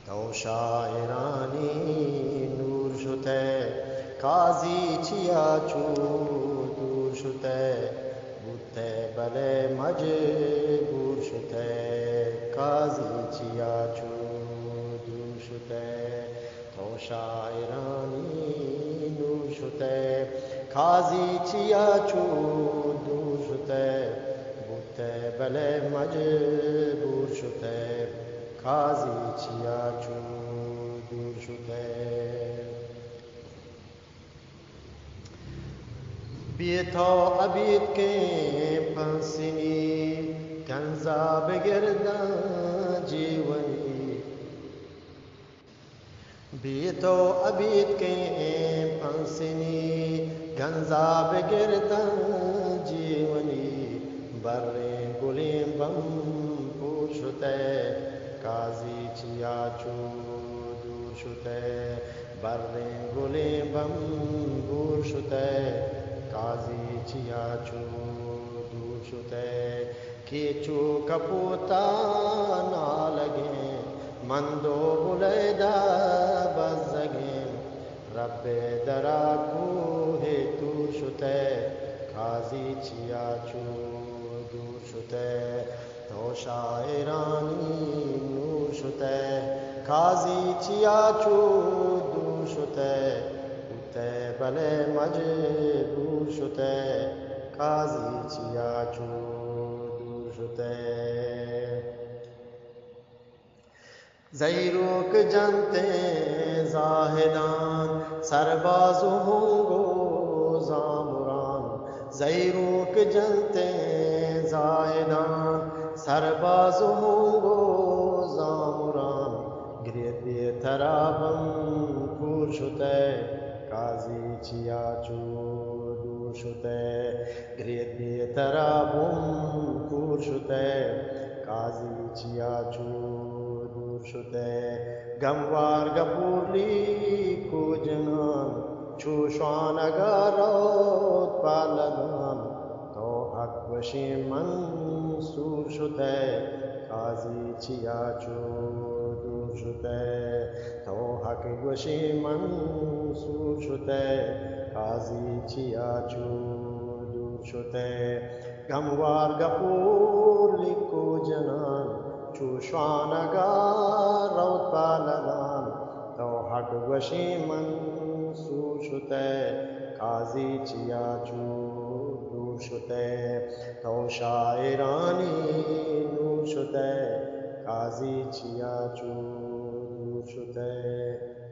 तो शायरानी नूर शुते काजी चिया चू दूर शुते बुते बले मजबूर शुते काजी चिया चू दूर शुते तो शायरानी नूर शुते काजी चिया चू दूर शुते बुते बले मजबूर शुते काजी चिया चू दूर शुते بیتا عبید کے پنسینی کنزا بگردن جیونی بیتا عبید کے پنسینی کنزا بگردن جیونی برے گلیم بم پوشتے काजी चिया चू दूर शुते बर्रे गुले बम दूर शुते काजी चिया चू दूर शुते कीचू कपूता ना लगे मंदो बुलेदा बजगे रब्बे दराकू है दूर शुते काजी चिया चू दूर शुते तो शायरानी नूर शुते काजी चिया चू दूर शुते उते बले मजबूर शुते काजी चिया चू दूर शुते ज़ैरूक जनते जाहिदान सरबाज़ु होंगो जामुरान ज़ैरूक जनते जाहिदान सरबाज़ु होंगो जामुरान गिरे तराबम पूर शुते काजी चिया चू दूर शुते गिरे तराबम पूर शुते काजी चिया चू दूर शुते गमवार गपूरली को जनान चूशान अगारोत पालनान तो हक वशी मंसूर शुते काजी चिया चू दूर शुते तो हक वशी मंसूर शुते काजी चिया चू दूर शुते गमवार गपूर लिको जनान चूशान अगारोत पालनान तो हक वशी मंसूर शुते काजी चिया चू दूर शुते तो शायरानी नूर शुते काजी चिया चू दूर शुते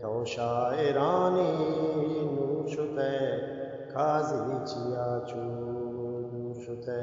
तो शायरानी नूर शुते काजी चिया चू दूर शुते